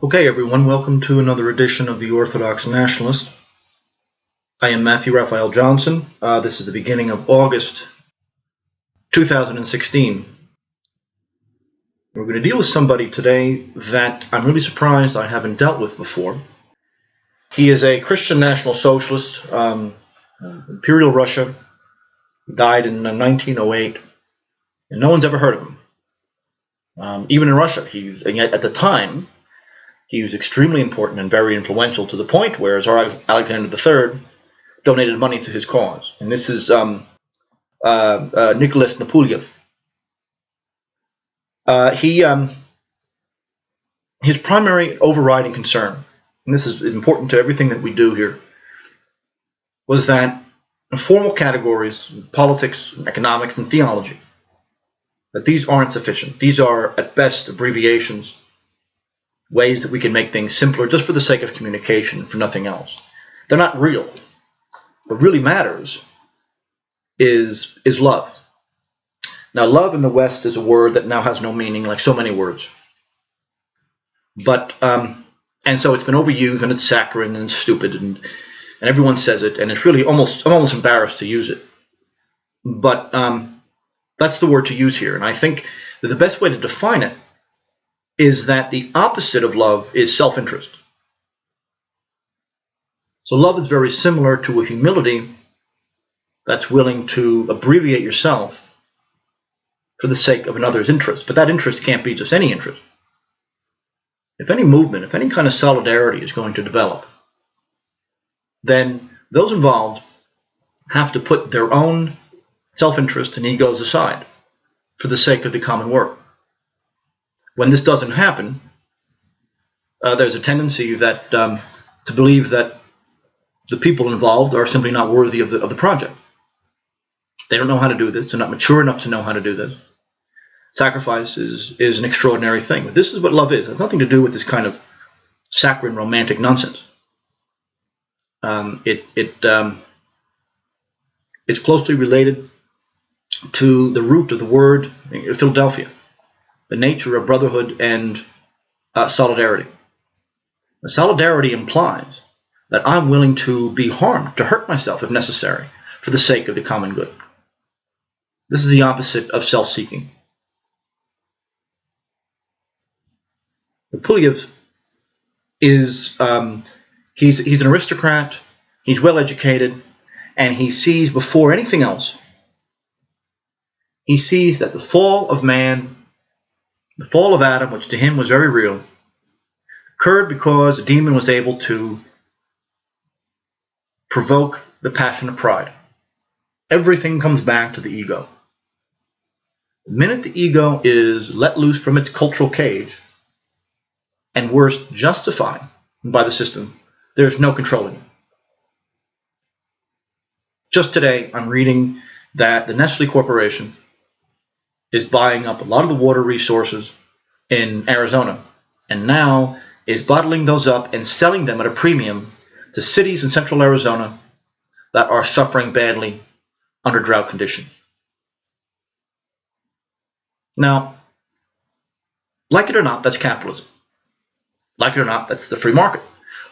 Okay, everyone, welcome to another edition of the Orthodox Nationalist. I am Matthew Raphael Johnson. This is the beginning of August 2016. We're going to deal with somebody today that I'm really surprised I haven't dealt with before. He is a Christian National Socialist, Imperial Russia, died in 1908, and no one's ever heard of him. Even in Russia, and yet at the time, he was extremely important and very influential to the point where Tsar Alexander III donated money to his cause. And this is Nicholas Nepluyev. His primary overriding concern, and this is important to everything that we do here, was that formal categories, politics, economics, and theology, that these aren't sufficient. These are, at best, abbreviations, ways that we can make things simpler just for the sake of communication, for nothing else. They're not real. What really matters is love. Now, love in the West is a word that now has no meaning, like so many words. But and so it's been overused, and it's saccharine, and it's stupid, and everyone says it, and it's really I'm almost embarrassed to use it. But that's the word to use here, and I think that the best way to define it is that the opposite of love is self-interest. So love is very similar to a humility that's willing to abbreviate yourself for the sake of another's interest. But that interest can't be just any interest. If any movement, if any kind of solidarity is going to develop, then those involved have to put their own self-interest and egos aside for the sake of the common work. When this doesn't happen, there's a tendency that to believe that the people involved are simply not worthy of the project. They don't know how to do this. They're not mature enough to know how to do this. Sacrifice is an extraordinary thing. But this is what love is. It has nothing to do with this kind of saccharine romantic nonsense. It's closely related to the root of the word Philadelphia, the nature of brotherhood and solidarity. The solidarity implies that I'm willing to be harmed, to hurt myself if necessary, for the sake of the common good. This is the opposite of self-seeking. Nepluyev is he's an aristocrat, he's well educated, and he sees before anything else, he sees that the fall of man, the fall of Adam, which to him was very real, occurred because a demon was able to provoke the passion of pride. Everything comes back to the ego. The minute the ego is let loose from its cultural cage, and worse, justified by the system, there's no controlling it. Just today, I'm reading that the Nestle Corporation is buying up a lot of the water resources in Arizona, and now is bottling those up and selling them at a premium to cities in central Arizona that are suffering badly under drought conditions. Now, like it or not, that's capitalism. Like it or not, that's the free market.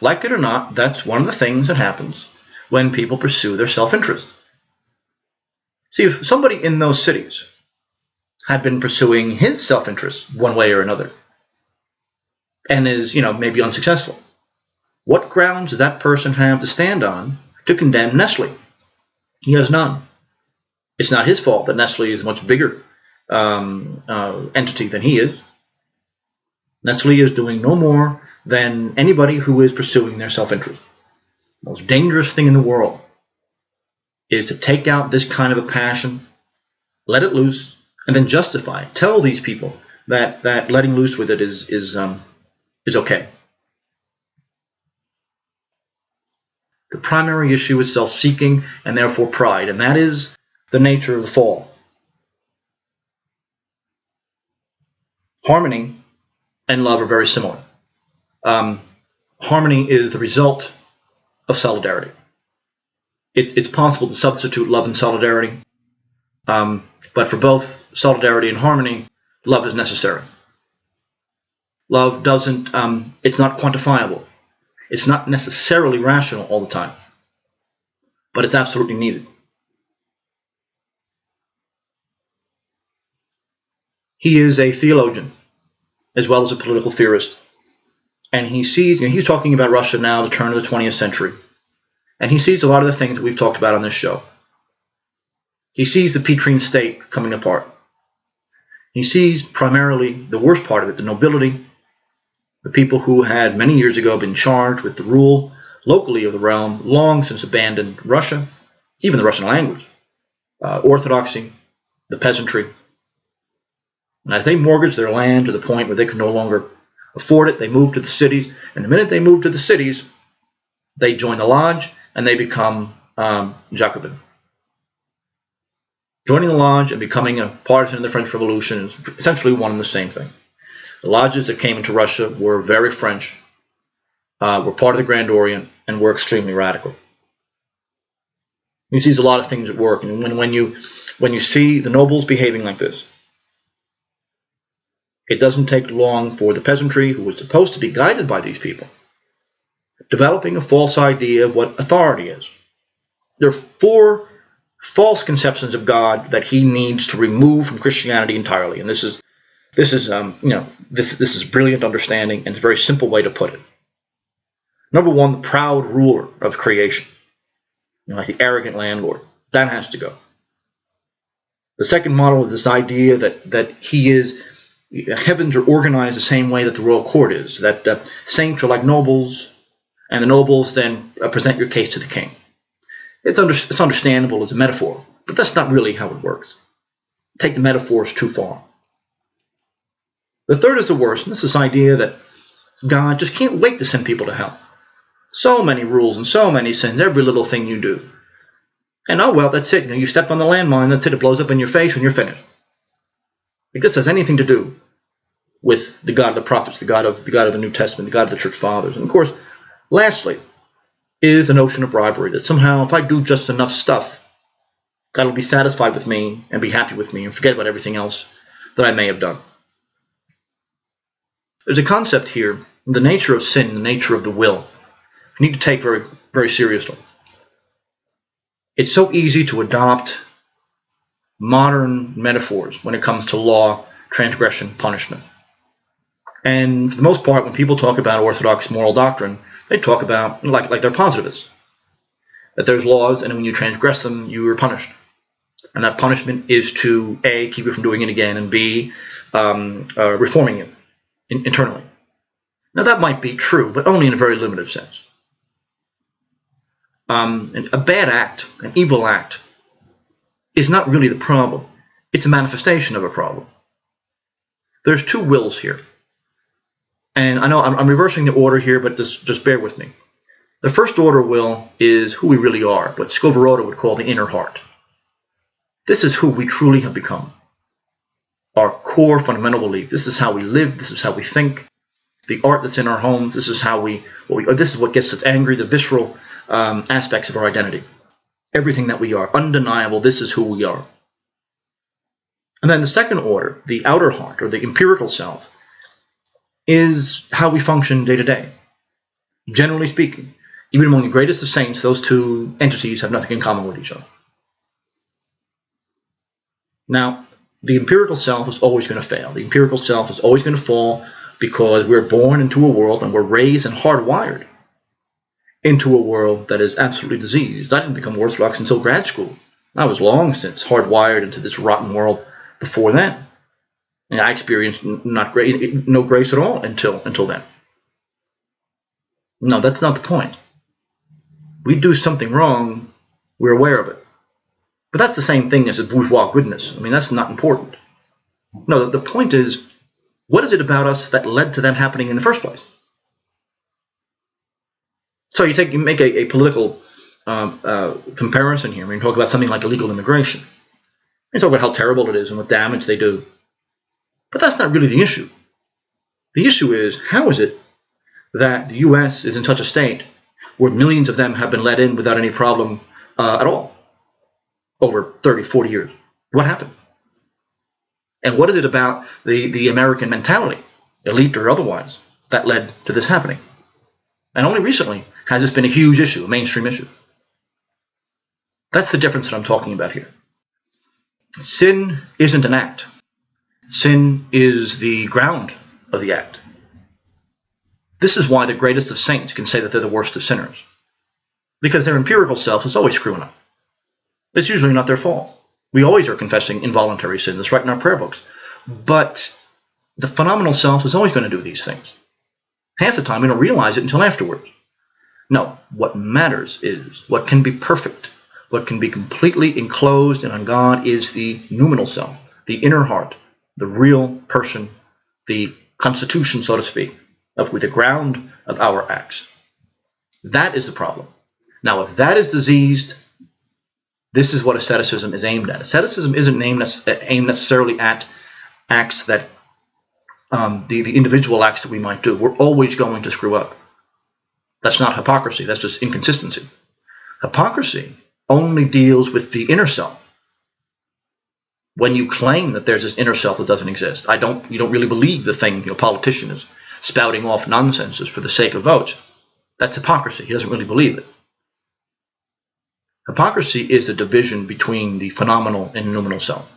Like it or not, that's one of the things that happens when people pursue their self-interest. See, if somebody in those cities had been pursuing his self-interest one way or another, and is, maybe unsuccessful, what grounds does that person have to stand on to condemn Nestle? He has none. It's not his fault that Nestle is a much bigger entity than he is. Nestle is doing no more than anybody who is pursuing their self-interest. The most dangerous thing in the world is to take out this kind of a passion, let it loose, and then justify it. Tell these people that letting loose with it is okay. The primary issue is self-seeking and therefore pride, and that is the nature of the fall. Harmony and love are very similar. Harmony is the result of solidarity. It's possible to substitute love and solidarity, but for both solidarity and harmony, love is necessary. Love doesn't, it's not quantifiable. It's not necessarily rational all the time, but it's absolutely needed. He is a theologian as well as a political theorist. And he sees, he's talking about Russia now, the turn of the 20th century. And he sees a lot of the things that we've talked about on this show. He sees the Petrine state coming apart. He sees primarily the worst part of it, the nobility, the people who had many years ago been charged with the rule locally of the realm, long since abandoned Russia, even the Russian language, orthodoxy, the peasantry. And as they mortgaged their land to the point where they could no longer afford it, they moved to the cities. And the minute they moved to the cities, they join the lodge and they become Jacobin. Joining the lodge and becoming a partisan in the French Revolution is essentially one and the same thing. The lodges that came into Russia were very French, were part of the Grand Orient, and were extremely radical. He sees a lot of things at work, and when you see the nobles behaving like this, it doesn't take long for the peasantry, who was supposed to be guided by these people, developing a false idea of what authority is. There are 4 false conceptions of God that he needs to remove from Christianity entirely, and this is brilliant understanding, and it's a very simple way to put it. Number 1, the proud ruler of creation, like the arrogant landlord. That has to go. The second model is this idea that heavens are organized the same way that the royal court is, that saints are like nobles, and the nobles then present your case to the king. It's understandable as a metaphor, but that's not really how it works. Take the metaphors too far. The third is the worst, and this is this idea that God just can't wait to send people to hell. So many rules and so many sins, every little thing you do. And oh well, that's it. You stepped on the landmine, that's it. It blows up in your face when you're finished. If this has anything to do with the God of the prophets, the God of the New Testament, the God of the Church Fathers. And of course, lastly, is the notion of bribery, that somehow if I do just enough stuff, God will be satisfied with me and be happy with me and forget about everything else that I may have done. There's a concept here, the nature of sin, the nature of the will, you need to take very, very seriously. It's so easy to adopt modern metaphors when it comes to law, transgression, punishment. And for the most part, when people talk about orthodox moral doctrine, they talk about, like they're positivists, that there's laws, and when you transgress them, you are punished. And that punishment is to, A, keep you from doing it again, and B, reforming you internally. Now, that might be true, but only in a very limited sense. A bad act, an evil act, is not really the problem. It's a manifestation of a problem. There's 2 wills here. And I know I'm reversing the order here, but just bear with me. The first order will is who we really are, what Skovoroda would call the inner heart. This is who we truly have become. Our core fundamental beliefs. This is how we live. This is how we think. The art that's in our homes. This is how this is what gets us angry. The visceral aspects of our identity. Everything that we are, undeniable. This is who we are. And then the second order, the outer heart, or the empirical self, is how we function day to day. Generally speaking, even among the greatest of saints, those 2 entities have nothing in common with each other. Now, the empirical self is always going to fail. The empirical self is always going to fall because we're born into a world and we're raised and hardwired into a world that is absolutely diseased. I didn't become Orthodox until grad school. I was long since hardwired into this rotten world before then. And I experienced no grace at all until then. No, that's not the point. We do something wrong, we're aware of it. But that's the same thing as a bourgeois goodness. I mean, that's not important. No, the point is, what is it about us that led to that happening in the first place? So you make a political comparison here. I mean, talk about something like illegal immigration. You talk about how terrible it is and what damage they do. But that's not really the issue. The issue is, how is it that the U.S. is in such a state where millions of them have been let in without any problem at all over 30, 40 years? What happened? And what is it about the American mentality elite or otherwise, that led to this happening. And only recently has this been a huge issue, a mainstream issue. That's the difference that I'm talking about here. Sin isn't an act. Sin is the ground of the act. This is why the greatest of saints can say that they're the worst of sinners. Because their empirical self is always screwing up. It's usually not their fault. We always are confessing involuntary sin. That's right in our prayer books. But the phenomenal self is always going to do these things. Half the time we don't realize it until afterwards. No, what matters is what can be perfect, what can be completely enclosed and on God is the noumenal self, the inner heart, the real person, the constitution, so to speak, with the ground of our acts. That is the problem. Now, if that is diseased, this is what asceticism is aimed at. Asceticism isn't aimed necessarily at acts that the individual acts that we might do. We're always going to screw up. That's not hypocrisy. That's just inconsistency. Hypocrisy only deals with the inner self. When you claim that there's this inner self that doesn't exist, you don't really believe the thing politician is spouting off nonsense for the sake of votes. That's hypocrisy. He doesn't really believe it. Hypocrisy is a division between the phenomenal and noumenal self.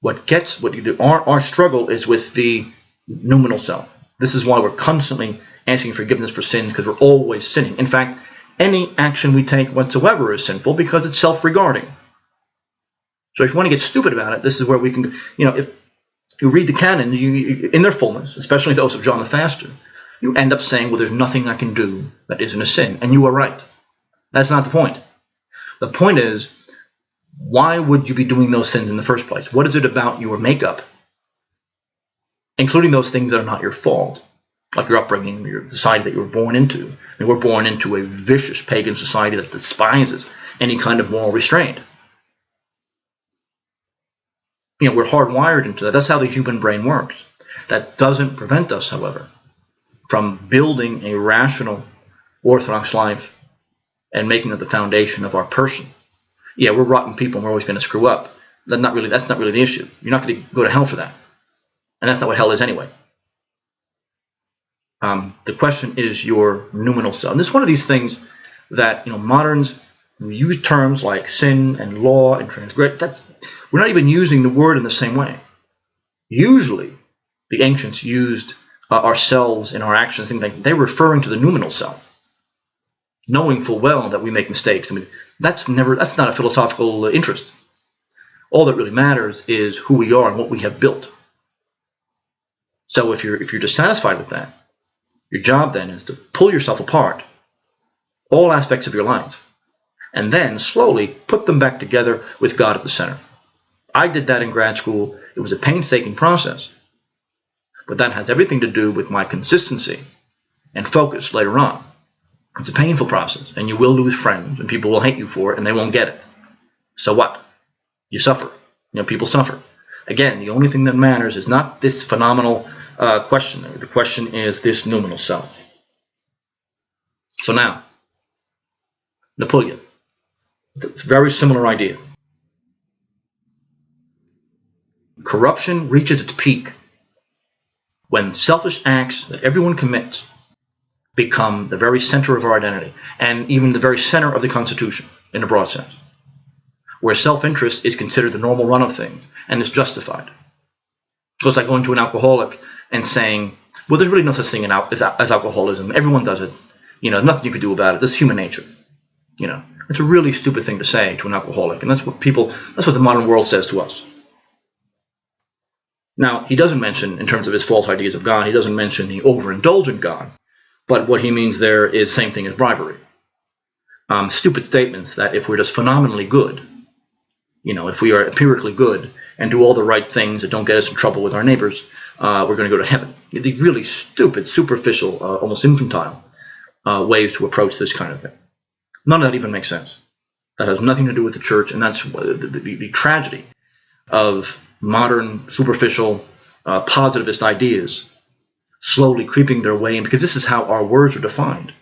Our struggle is with the noumenal self. This is why we're constantly asking forgiveness for sins, because we're always sinning. In fact, any action we take whatsoever is sinful because it's self-regarding. So if you want to get stupid about it, this is where we can, if you read the canons in their fullness, especially those of John the Faster, you end up saying, well, there's nothing I can do that isn't a sin. And you are right. That's not the point. The point is, why would you be doing those sins in the first place? What is it about your makeup, including those things that are not your fault, like your upbringing, your society that you were born into? And we're born into a vicious pagan society that despises any kind of moral restraint. We're hardwired into that. That's how the human brain works. That doesn't prevent us, however, from building a rational, orthodox life and making it the foundation of our person. Yeah, we're rotten people and we're always going to screw up. That's not really the issue. You're not going to go to hell for that. And that's not what hell is anyway. The question is your noumenal self. And this is one of these things that moderns use terms like sin and law and transgression. We're not even using the word in the same way. Usually, the ancients used ourselves in our actions, things like they're referring to the noumenal self, knowing full well that we make mistakes. That's not a philosophical interest. All that really matters is who we are and what we have built. So if you're dissatisfied with that, your job then is to pull yourself apart, all aspects of your life, and then slowly put them back together with God at the center. I did that in grad school. It was a painstaking process, but that has everything to do with my consistency and focus later on. It's a painful process, and you will lose friends, and people will hate you for it, and they won't get it. So what? You suffer. People suffer. Again, the only thing that matters is not this phenomenal question. The question is this noumenal self. So now, Neplyuev. It's a very similar idea. Corruption reaches its peak when selfish acts that everyone commits become the very center of our identity, and even the very center of the Constitution, in a broad sense, where self-interest is considered the normal run of things, and is justified. So it's like going to an alcoholic and saying, well, there's really no such thing as alcoholism. Everyone does it. Nothing you could do about it. This is human nature. It's a really stupid thing to say to an alcoholic, and that's what the modern world says to us. Now, he doesn't mention, in terms of his false ideas of God, he doesn't mention the overindulgent God. But what he means there is same thing as bribery. Stupid statements that if we're just phenomenally good, if we are empirically good and do all the right things that don't get us in trouble with our neighbors, we're going to go to heaven. The really stupid, superficial, almost infantile ways to approach this kind of thing. None of that even makes sense. That has nothing to do with the church, and that's the tragedy of modern, superficial, positivist ideas slowly creeping their way in, because this is how our words are defined.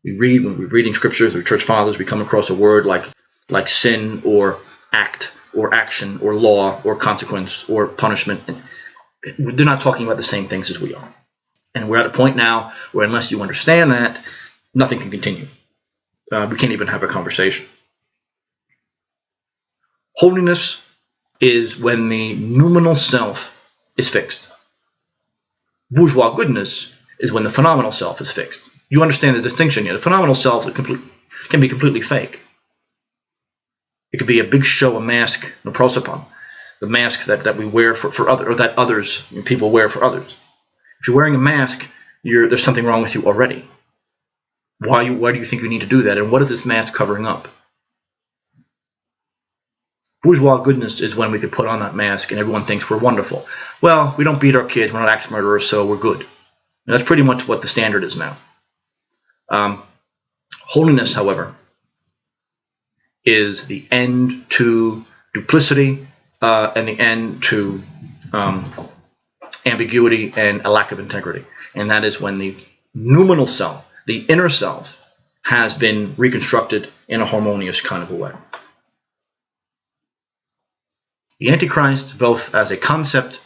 When we're reading scriptures or church fathers, we come across a word like sin or act or action or law or consequence or punishment. they're not talking about the same things as we are. And we're at a point now where unless you understand that, nothing can continue. We can't even have a conversation. Holiness is when the noumenal self is fixed. Bourgeois goodness is when the phenomenal self is fixed. You understand the distinction here. The phenomenal self can be completely fake. It could be a big show, a mask, a prosopon, the mask that we wear for others, or that others, people wear for others. If you're wearing a mask, there's something wrong with you already. Why do you think you need to do that? And what is this mask covering up? Bourgeois goodness is when we could put on that mask and everyone thinks we're wonderful. Well, we don't beat our kids, we're not axe murderers, so we're good. And that's pretty much what the standard is now. Holiness, however, is the end to duplicity and the end to ambiguity and a lack of integrity. And that is when the noumenal self, the inner self, has been reconstructed in a harmonious kind of a way. The Antichrist, both as a concept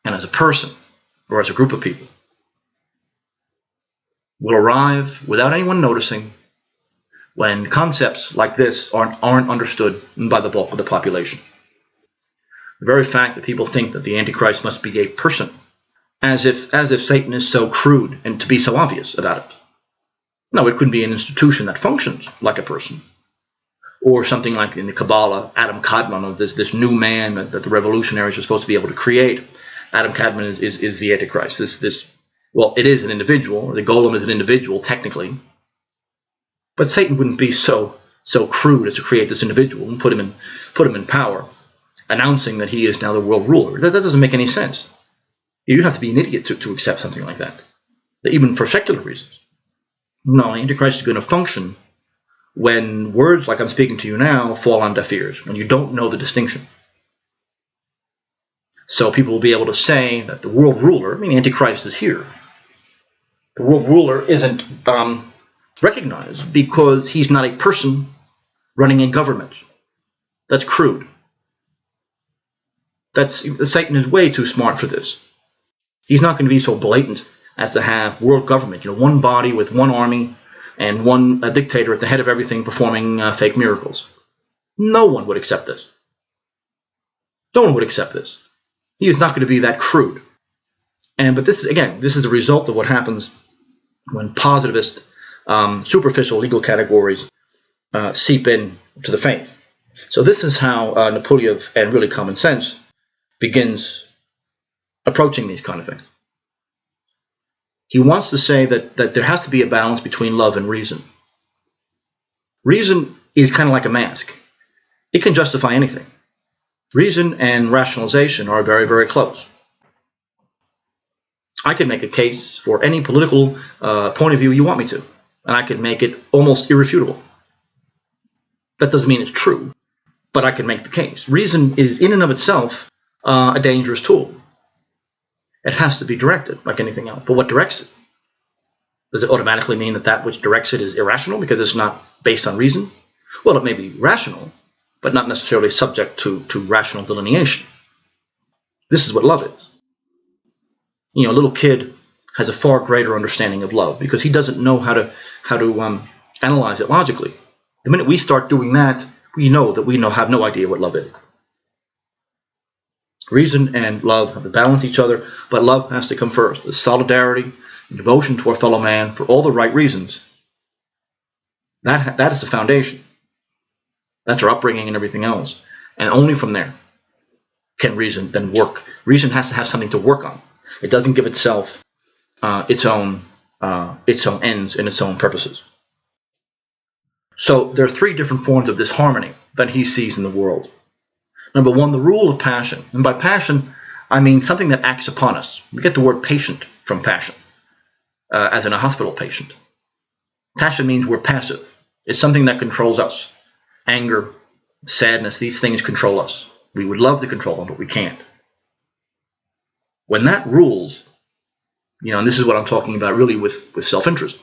and as a person, or as a group of people, will arrive without anyone noticing when concepts like this aren't understood by the bulk of the population. The very fact that people think that the Antichrist must be a person, as if Satan is so crude and to be so obvious about it. No, it could be an institution that functions like a person. Or something like in the Kabbalah, Adam Kadmon, of this new man that the revolutionaries are supposed to be able to create. Adam Kadmon is the Antichrist. Well, it is an individual. The golem is an individual, technically. But Satan wouldn't be so crude as to create this individual and put him in power, announcing that he is now the world ruler. That doesn't make any sense. You have to be an idiot to accept something like that, even for secular reasons. No, the Antichrist is going to function when words like I'm speaking to you now fall on deaf ears, when you don't know the distinction. So people will be able to say that the world ruler, Antichrist is here. The world ruler isn't recognized because he's not a person running a government. That's crude. Satan is way too smart for this. He's not going to be so blatant as to have world government, one body with one army and one dictator at the head of everything performing fake miracles. No one would accept this. No one would accept this. He is not going to be that crude. But this is a result of what happens when positivist, superficial legal categories seep in to the faith. So this is how Neplyuev and really common sense begins approaching these kind of things. He wants to say that there has to be a balance between love and reason. Reason is kind of like a mask. It can justify anything. Reason and rationalization are very, very close. I can make a case for any political point of view you want me to, and I can make it almost irrefutable. That doesn't mean it's true, but I can make the case. Reason is in and of itself a dangerous tool. It has to be directed like anything else. But what directs it? Does it automatically mean that which directs it is irrational because it's not based on reason? Well, it may be rational, but not necessarily subject to rational delineation. This is what love is. A little kid has a far greater understanding of love because he doesn't know how to analyze it logically. The minute we start doing that, we have no idea what love is. Reason and love have to balance each other, but love has to come first. The solidarity, and devotion to our fellow man for all the right reasons. That is the foundation. That's our upbringing and everything else. And only from there can reason then work. Reason has to have something to work on. It doesn't give itself its own ends and its own purposes. So there are three different forms of disharmony that he sees in the world. Number one, the rule of passion. And by passion, I mean something that acts upon us. We get the word patient from passion, as in a hospital patient. Passion means we're passive. It's something that controls us. Anger, sadness, these things control us. We would love to control them, but we can't. When that rules, and this is what I'm talking about really with self-interest.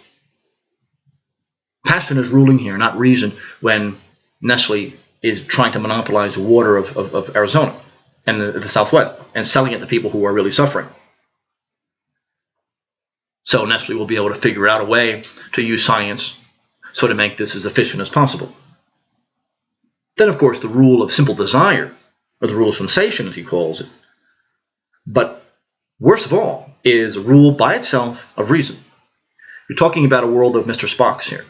Passion is ruling here, not reason, when Nestle is trying to monopolize the water of Arizona. and the Southwest, and selling it to people who are really suffering. So Nestle will be able to figure out a way to use science so to make this as efficient as possible. Then, of course, the rule of simple desire, or the rule of sensation, as he calls it. But worst of all is a rule by itself of reason. You're talking about a world of Mr. Spock's here.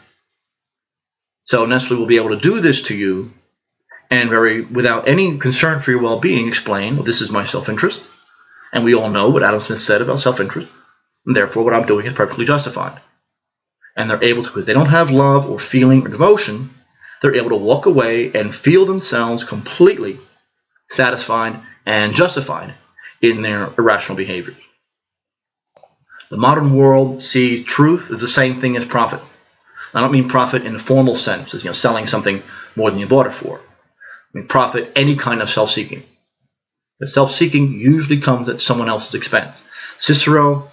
So Nestle will be able to do this to you and without any concern for your well-being, explain, well, this is my self-interest. And we all know what Adam Smith said about self-interest. And therefore, what I'm doing is perfectly justified. And they're able to, because they don't have love or feeling or devotion, they're able to walk away and feel themselves completely satisfied and justified in their irrational behaviors. The modern world sees truth as the same thing as profit. I don't mean profit in the formal sense, as selling something more than you bought it for. I mean profit, any kind of self-seeking. The self-seeking usually comes at someone else's expense. Cicero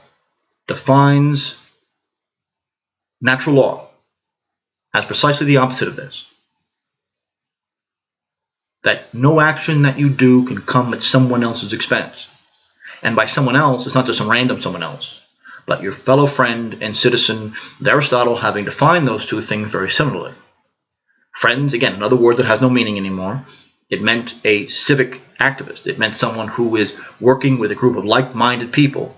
defines natural law as precisely the opposite of this. That no action that you do can come at someone else's expense. And by someone else, it's not just some random someone else, but your fellow friend and citizen, Aristotle having defined those two things very similarly. Friends, again, another word that has no meaning anymore. It meant a civic activist. It meant someone who is working with a group of like-minded people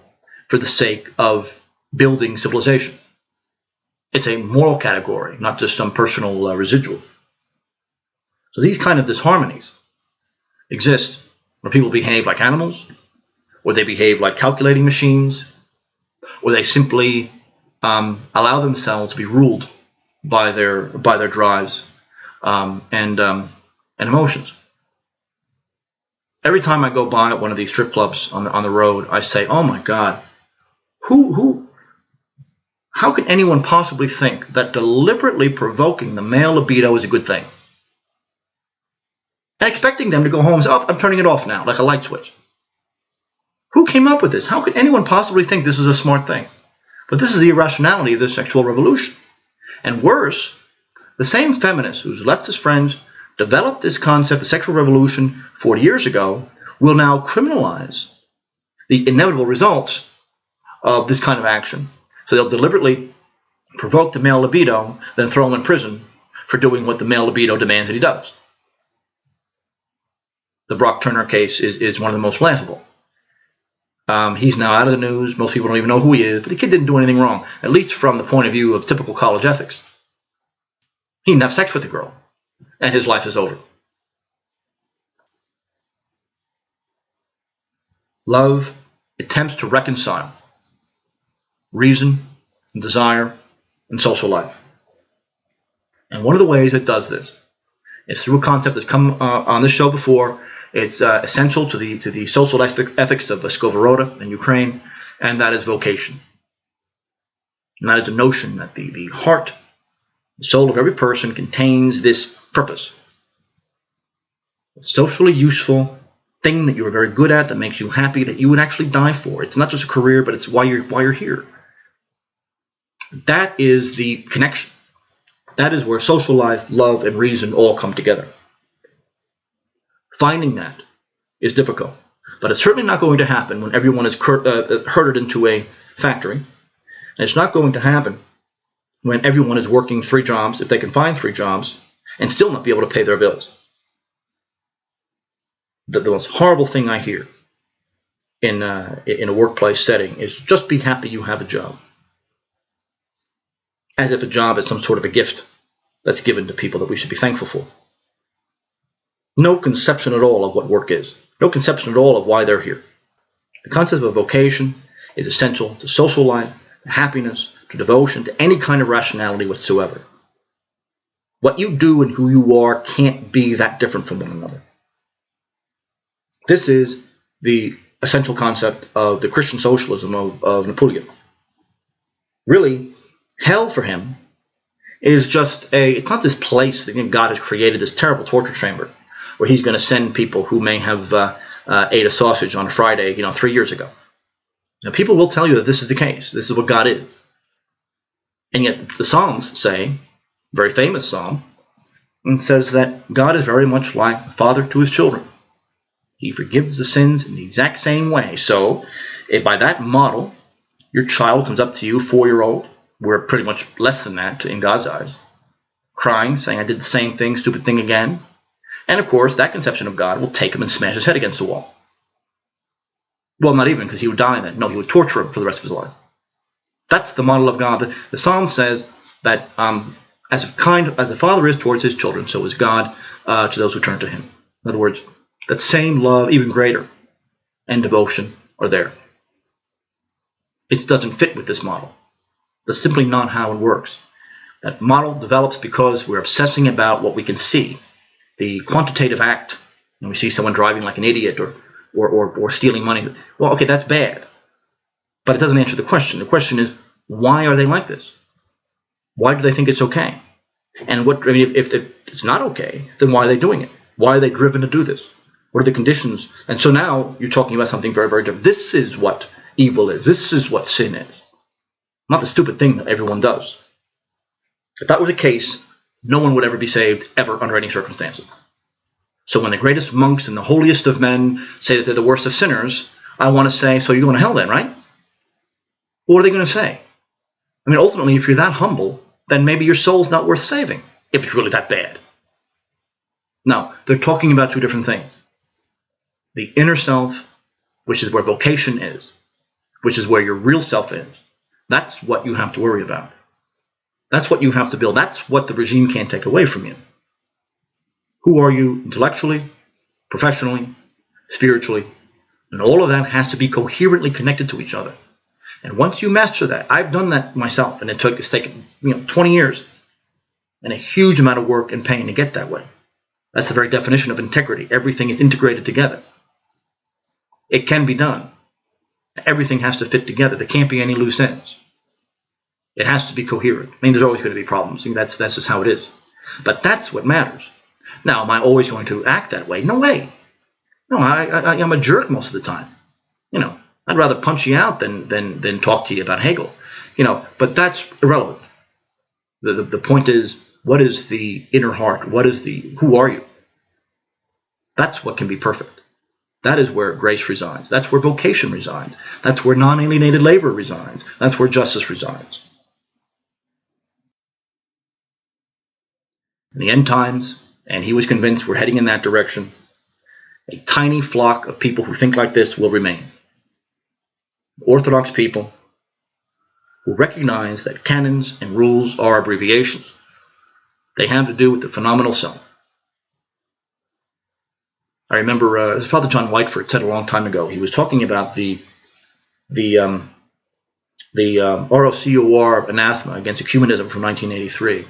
for the sake of building civilization. It's a moral category, not just some personal residual. So these kind of disharmonies exist where people behave like animals, or they behave like calculating machines, or they simply allow themselves to be ruled by their drives and emotions. Every time I go by one of these strip clubs on the road, I say, "Oh my God, how could anyone possibly think that deliberately provoking the male libido is a good thing?" And expecting them to go home and say, "Oh, I'm turning it off now," like a light switch. Who came up with this? How could anyone possibly think this is a smart thing? But this is the irrationality of the sexual revolution. And worse, the same feminist whose leftist friends developed this concept, the sexual revolution, 40 years ago, will now criminalize the inevitable results of this kind of action. So they'll deliberately provoke the male libido, then throw him in prison for doing what the male libido demands that he does. The Brock Turner case is one of the most laughable. He's now out of the news. Most people don't even know who he is, but the kid didn't do anything wrong, at least from the point of view of typical college ethics. He didn't have sex with the girl, and his life is over. Love attempts to reconcile reason, and desire, and social life. And one of the ways it does this is through a concept that's come on this show before. It's essential to the social ethics of Skovoroda in Ukraine, and that is vocation. And that is the notion that the heart, the soul of every person contains this purpose. A socially useful thing that you're very good at, that makes you happy, that you would actually die for. It's not just a career, but it's why you're here. That is the connection. That is where social life, love, and reason all come together. Finding that is difficult, but it's certainly not going to happen when everyone is herded into a factory. And it's not going to happen when everyone is working 3 jobs, if they can find 3 jobs, and still not be able to pay their bills. The most horrible thing I hear in a workplace setting is just be happy you have a job. As if a job is some sort of a gift that's given to people that we should be thankful for. No conception at all of what work is. No conception at all of why they're here. The concept of vocation is essential to social life, to happiness, to devotion, to any kind of rationality whatsoever. What you do and who you are can't be that different from one another. This is the essential concept of the Christian socialism of Nepluyev. Really, hell for him is just it's not this place that God has created, this terrible torture chamber, where he's going to send people who may have ate a sausage on a Friday, 3 years ago. Now, people will tell you that this is the case. This is what God is. And yet the Psalms say, very famous psalm, and says that God is very much like a father to his children. He forgives the sins in the exact same way. So, if by that model, your child comes up to you, 4-year-old, we're pretty much less than that in God's eyes, crying, saying, I did the same thing, stupid thing again. And of course, that conception of God will take him and smash his head against the wall. Well, not even, because he would die then. No, he would torture him for the rest of his life. That's the model of God. The Psalm says that as a father is towards his children, so is God to those who turn to him. In other words, that same love, even greater, and devotion are there. It doesn't fit with this model. That's simply not how it works. That model develops because we're obsessing about what we can see. The quantitative act, when we see someone driving like an idiot or stealing money. Well, okay, that's bad. But it doesn't answer the question. The question is, why are they like this? Why do they think it's okay? And if it's not okay, then why are they doing it? Why are they driven to do this? What are the conditions? And so now you're talking about something very, very different. This is what evil is. This is what sin is. Not the stupid thing that everyone does. If that were the case, no one would ever be saved, ever, under any circumstances. So when the greatest monks and the holiest of men say that they're the worst of sinners, I want to say, so you're going to hell then, right? What are they going to say? I mean, ultimately, if you're that humble, then maybe your soul's not worth saving, if it's really that bad. Now, they're talking about two different things. The inner self, which is where vocation is, which is where your real self is. That's what you have to worry about. That's what you have to build. That's what the regime can't take away from you. Who are you intellectually, professionally, spiritually? And all of that has to be coherently connected to each other. And once you master that, I've done that myself, and it's taken 20 years and a huge amount of work and pain to get that way. That's the very definition of integrity. Everything is integrated together. It can be done. Everything has to fit together. There can't be any loose ends. It has to be coherent. I mean, there's always going to be problems. That's just how it is. But that's what matters. Now, am I always going to act that way? No way. No, I'm a jerk most of the time. I'd rather punch you out than talk to you about Hegel. But that's irrelevant. The point is, what is the inner heart? Who are you? That's what can be perfect. That is where grace resides. That's where vocation resides. That's where non-alienated labor resides. That's where justice resides. In the end times, and he was convinced we're heading in that direction, a tiny flock of people who think like this will remain. Orthodox people who recognize that canons and rules are abbreviations. They have to do with the phenomenal self. I remember Father John Whiteford said a long time ago, he was talking about the ROCOR anathema against ecumenism from 1983.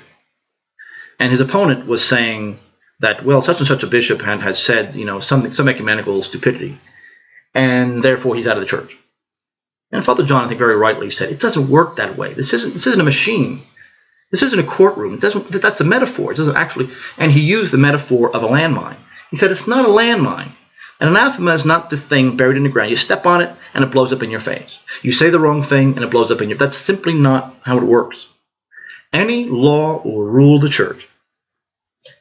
And his opponent was saying that, well, such and such a bishop had said, some ecumenical stupidity, and therefore he's out of the church. And Father John, I think very rightly, said, it doesn't work that way. This isn't a machine. This isn't a courtroom. That's a metaphor. It doesn't actually. And he used the metaphor of a landmine. He said it's not a landmine. An anathema is not this thing buried in the ground. You step on it and it blows up in your face. You say the wrong thing and it blows up in your. That's simply not how it works. Any law or rule of the church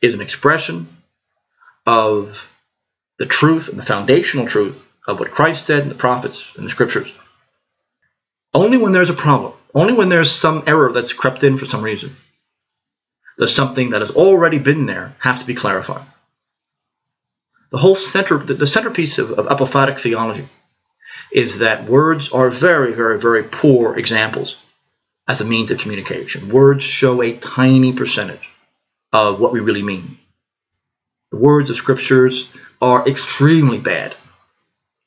is an expression of the truth and the foundational truth of what Christ said in the prophets and the scriptures. Only when there's a problem, only when there's some error that's crept in for some reason, does something that has already been there have to be clarified. The centerpiece of apophatic theology is that words are very, very, very poor examples as a means of communication. Words show a tiny percentage of what we really mean. The words of scriptures are extremely bad,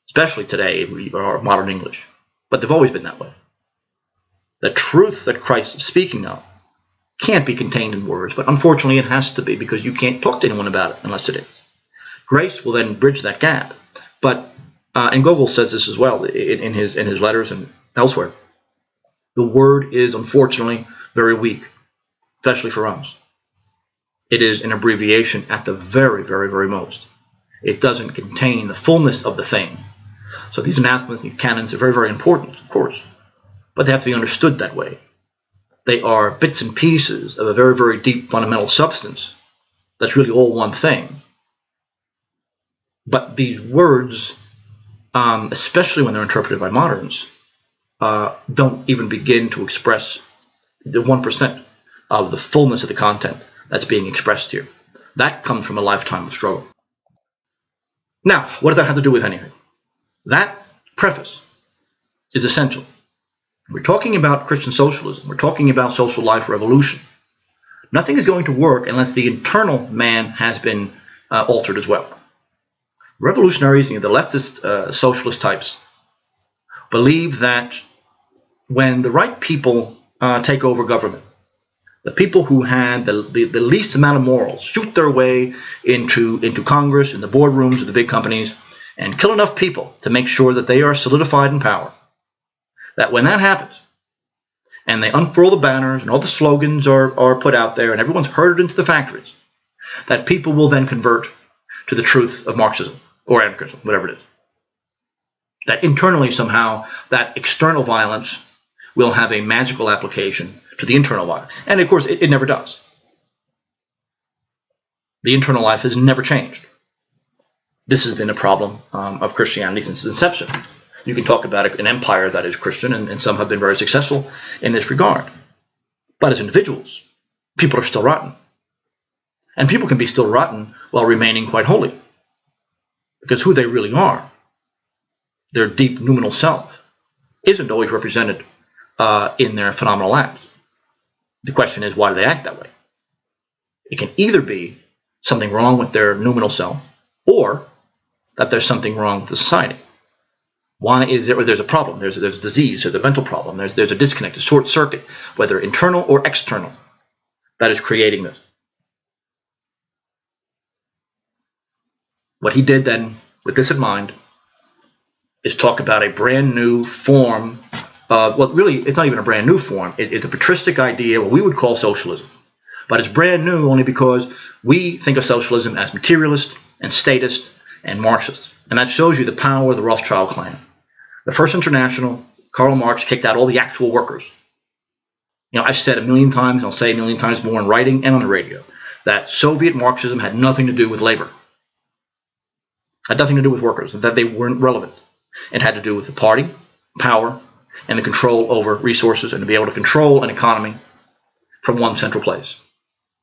especially today in our modern English. But they've always been that way. The truth that Christ is speaking of can't be contained in words, but unfortunately it has to be, because you can't talk to anyone about it unless it is. Grace will then bridge that gap. But, and Gogol says this as well in his letters and elsewhere, the word is unfortunately very weak, especially for us. It is an abbreviation at the very, very, very most. It doesn't contain the fullness of the thing. So these anathemas, these canons are very, very important, of course, but they have to be understood that way. They are bits and pieces of a very, very deep fundamental substance that's really all one thing. But these words, especially when they're interpreted by moderns, don't even begin to express the 1% of the fullness of the content that's being expressed here. That comes from a lifetime of struggle. Now, what does that have to do with anything? That preface is essential. We're talking about Christian socialism. We're talking about social life revolution. Nothing is going to work unless the internal man has been altered as well. Revolutionaries, the leftist socialist types, believe that when the right people take over government, the people who had the least amount of morals shoot their way into Congress, in the boardrooms of the big companies, and kill enough people to make sure that they are solidified in power. That when that happens, and they unfurl the banners, and all the slogans are put out there, and everyone's herded into the factories, that people will then convert to the truth of Marxism, or anarchism, whatever it is. That internally somehow, that external violence will have a magical application to the internal life. And of course, it never does. The internal life has never changed. This has been a problem of Christianity since its inception. You can talk about an empire that is Christian, and some have been very successful in this regard. But as individuals, people are still rotten. And people can be still rotten while remaining quite holy. Because who they really are, their deep noumenal self, isn't always represented in their phenomenal acts. The question is, why do they act that way? It can either be something wrong with their noumenal self, or that there's something wrong with the society. Why is there? Or there's a problem. There's a disease. There's a mental problem. There's a disconnect, a short circuit, whether internal or external, that is creating this. What he did then, with this in mind, is talk about a brand new form. Well, really, it's not even a brand new form. It's a patristic idea, what we would call socialism. But it's brand new only because we think of socialism as materialist and statist and Marxist. And that shows you the power of the Rothschild clan. The First International, Karl Marx kicked out all the actual workers. You know, I've said a million times, and I'll say a million times more in writing and on the radio, that Soviet Marxism had nothing to do with labor. Had nothing to do with workers, that they weren't relevant. It had to do with the party, power, and the control over resources, and to be able to control an economy from one central place.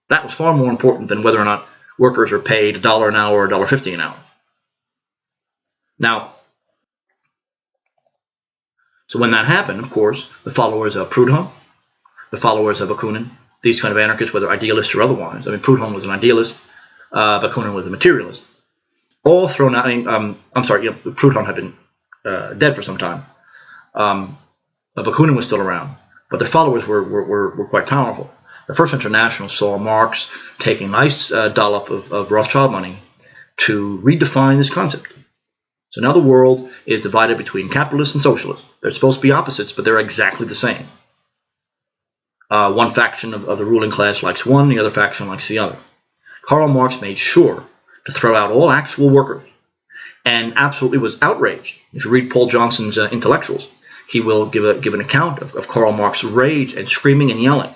That was far more important than whether or not workers are paid $1 an hour or $1.50 an hour. Now, so when that happened, of course, the followers of Proudhon, the followers of Bakunin, these kind of anarchists, whether idealists or otherwise, I mean, Proudhon was an idealist, Bakunin was a materialist, all thrown out. Proudhon had been dead for some time. Bakunin was still around, but their followers were quite powerful. The First International saw Marx taking a nice dollop of Rothschild money to redefine this concept. So now the world is divided between capitalists and socialists. They're supposed to be opposites, but they're exactly the same. One faction of the ruling class likes one, the other faction likes the other. Karl Marx made sure to throw out all actual workers, and absolutely was outraged. If you read Paul Johnson's Intellectuals, he will give an account of Karl Marx's rage and screaming and yelling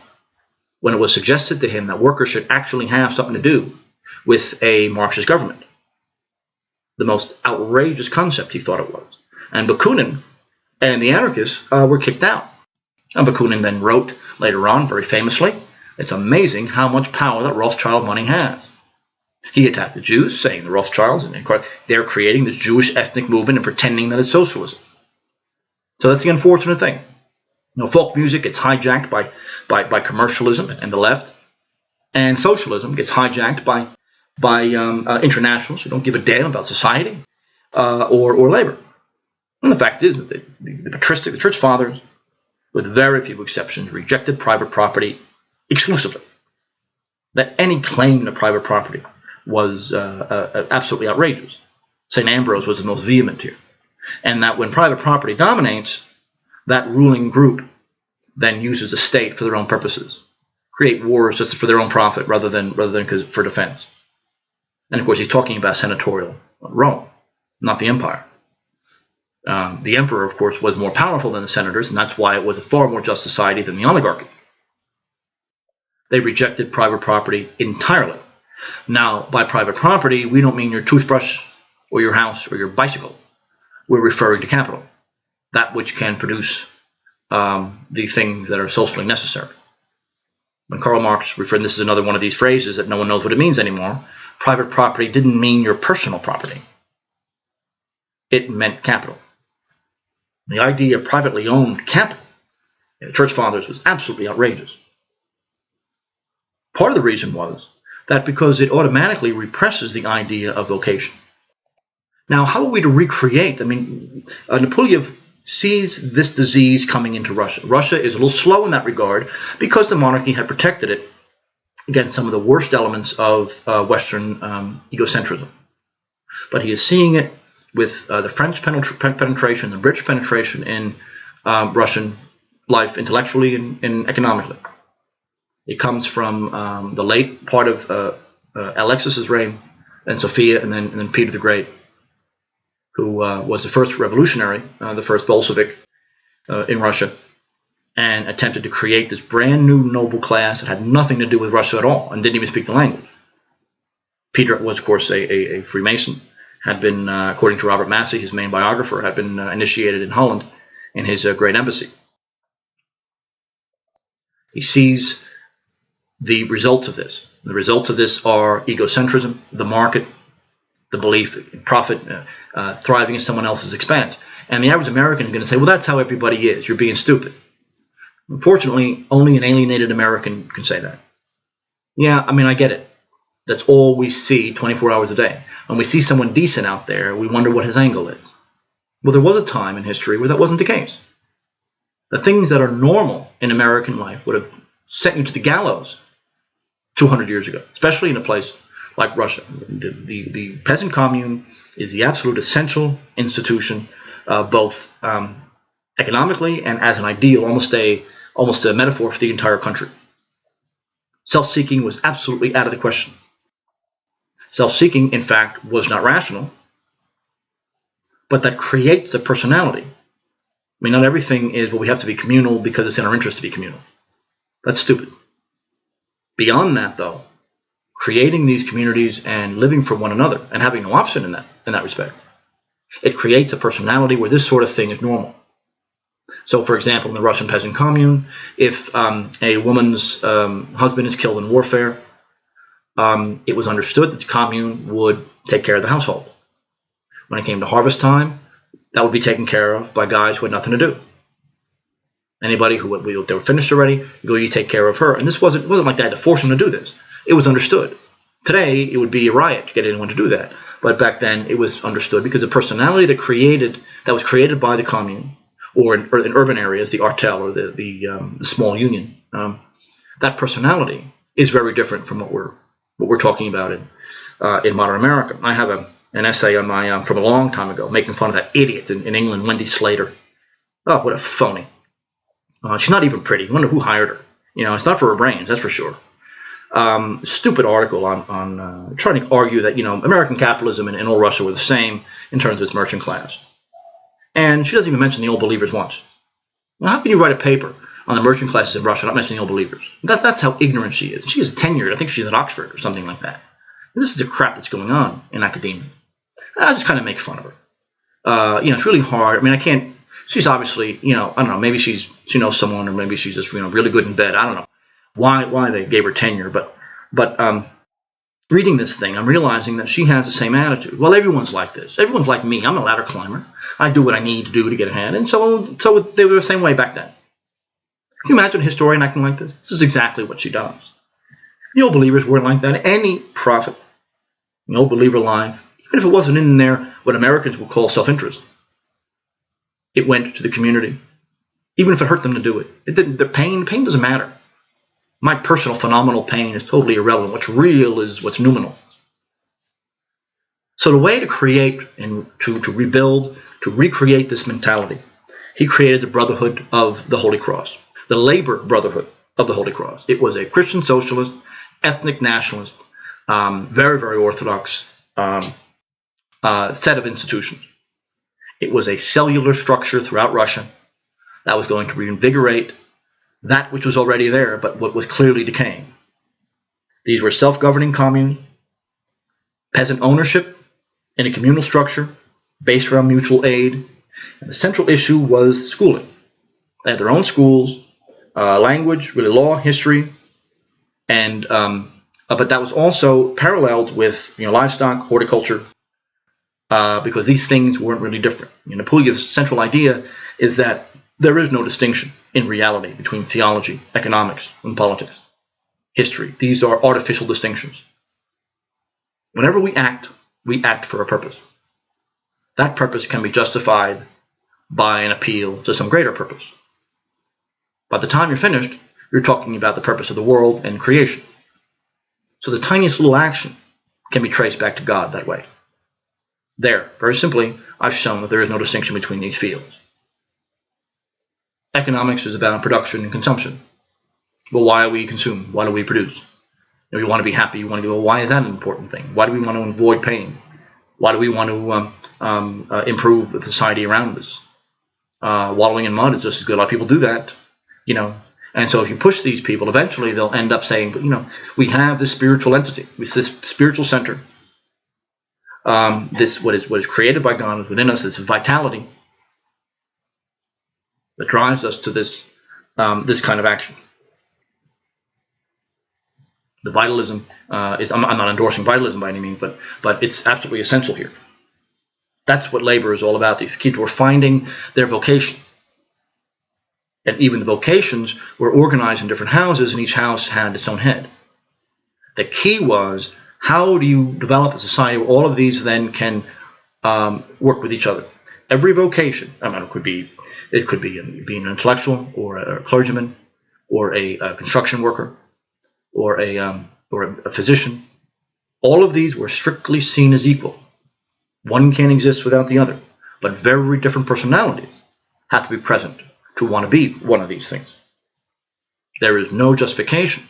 when it was suggested to him that workers should actually have something to do with a Marxist government. The most outrageous concept he thought it was. And Bakunin and the anarchists were kicked out. And Bakunin then wrote later on, very famously, it's amazing how much power that Rothschild money has. He attacked the Jews, saying the Rothschilds, and they're creating this Jewish ethnic movement and pretending that it's socialism. So that's the unfortunate thing. You know, folk music gets hijacked by commercialism and the left, and socialism gets hijacked by internationals who don't give a damn about society or labor. And the fact is that the church fathers, with very few exceptions, rejected private property exclusively. That any claim to private property was absolutely outrageous. St. Ambrose was the most vehement here. And that when private property dominates, that ruling group then uses the state for their own purposes, create wars just for their own profit rather than for defense. And of course, he's talking about senatorial Rome, not the empire. The emperor, of course, was more powerful than the senators, and that's why it was a far more just society than the oligarchy. They rejected private property entirely. Now, by private property, we don't mean your toothbrush or your house or your bicycle, we're referring to capital, that which can produce the things that are socially necessary. When Karl Marx referred, this is another one of these phrases that no one knows what it means anymore, private property didn't mean your personal property. It meant capital. The idea of privately owned capital in the Church Fathers was absolutely outrageous. Part of the reason was that because it automatically represses the idea of vocation. Now, how are we to recreate? I mean, Nepluyev sees this disease coming into Russia. Russia is a little slow in that regard because the monarchy had protected it against some of the worst elements of Western egocentrism. But he is seeing it with the French penetration, the British penetration in Russian life intellectually and economically. It comes from the late part of Alexis's reign, and Sophia, and then Peter the Great, who was the first revolutionary, the first Bolshevik in Russia, and attempted to create this brand new noble class that had nothing to do with Russia at all and didn't even speak the language. Peter was, of course, a Freemason, had been, according to Robert Massey, his main biographer, had been initiated in Holland in his great embassy. He sees the results of this. The results of this are egocentrism, the market, the belief in profit, thriving at someone else's expense. And the average American is going to say, well, that's how everybody is. You're being stupid. Unfortunately, only an alienated American can say that. Yeah, I mean, I get it. That's all we see 24 hours a day. When we see someone decent out there, we wonder what his angle is. Well, there was a time in history where that wasn't the case. The things that are normal in American life would have sent you to the gallows 200 years ago, especially in a place like Russia. The peasant commune is the absolute essential institution, both economically and as an ideal, almost a metaphor for the entire country. Self-seeking was absolutely out of the question. Self-seeking, in fact, was not rational, but that creates a personality. I mean, not everything is, well, we have to be communal because it's in our interest to be communal. That's stupid. Beyond that, though, creating these communities and living for one another and having no option in that respect, it creates a personality where this sort of thing is normal. So, for example, in the Russian peasant commune, if a woman's husband is killed in warfare, it was understood that the commune would take care of the household. When it came to harvest time, that would be taken care of by guys who had nothing to do. Anybody they were finished already, you take care of her. And this wasn't like they had to force them to do this. It was understood. Today, it would be a riot to get anyone to do that. But back then, it was understood because the personality that was created by the commune, or in urban areas, the artel or the small union, that personality is very different from what we're talking about in modern America. I have an essay on my from a long time ago making fun of that idiot in England, Wendy Slater. Oh, what a phony! She's not even pretty. I wonder who hired her. It's not for her brains, that's for sure. Stupid article on trying to argue that American capitalism and all Russia were the same in terms of its merchant class. And she doesn't even mention the old believers once. Now, how can you write a paper on the merchant classes in Russia not mentioning the old believers? That's how ignorant she is. She is tenured. I think she's at Oxford or something like that. And this is the crap that's going on in academia. I just kind of make fun of her. It's really hard. I mean, I can't. She's obviously, I don't know. Maybe she knows someone, or maybe she's just really good in bed. I don't know why they gave her tenure. But reading this thing, I'm realizing that she has the same attitude. Well, everyone's like this. Everyone's like me. I'm a ladder climber. I do what I need to do to get ahead. And so they were the same way back then. Can you imagine a historian acting like this? This is exactly what she does. The old believers weren't like that. Any prophet in the old believer life, even if it wasn't in there what Americans would call self-interest, it went to the community, even if it hurt them to do it. The pain doesn't matter. My personal phenomenal pain is totally irrelevant. What's real is what's noumenal. So the way to create and to rebuild, to recreate this mentality, he created the Brotherhood of the Holy Cross, the Labor Brotherhood of the Holy Cross. It was a Christian socialist, ethnic nationalist, very, very orthodox set of institutions. It was a cellular structure throughout Russia that was going to reinvigorate that which was already there, but what was clearly decaying. These were self-governing communes, peasant ownership in a communal structure based around mutual aid. And the central issue was schooling. They had their own schools, language, really law, history, and but that was also paralleled with livestock, horticulture, because these things weren't really different. Neplyev's central idea is that there is no distinction in reality between theology, economics, and politics, history. These are artificial distinctions. Whenever we act for a purpose. That purpose can be justified by an appeal to some greater purpose. By the time you're finished, you're talking about the purpose of the world and creation. So the tiniest little action can be traced back to God that way. There, very simply, I've shown that there is no distinction between these fields. Economics is about production and consumption. Well, why do we consume? Why do we produce? We want to be happy. You want to go, well, why is that an important thing? Why do we want to avoid pain? Why do we want to improve the society around us? Wallowing in mud is just as good. A lot of people do that, And so if you push these people, eventually they'll end up saying, but we have this spiritual entity, this spiritual center. This what is created by God is within us. It's a vitality that drives us to this kind of action. The vitalism is. I'm not endorsing vitalism by any means, but it's absolutely essential here. That's what labor is all about. These kids were finding their vocation. And even the vocations were organized in different houses, and each house had its own head. The key was, how do you develop a society where all of these then can work with each other? Every vocation, it could be being an intellectual, or a clergyman, or a construction worker, or a physician. All of these were strictly seen as equal. One can't exist without the other, but very different personalities have to be present to want to be one of these things. There is no justification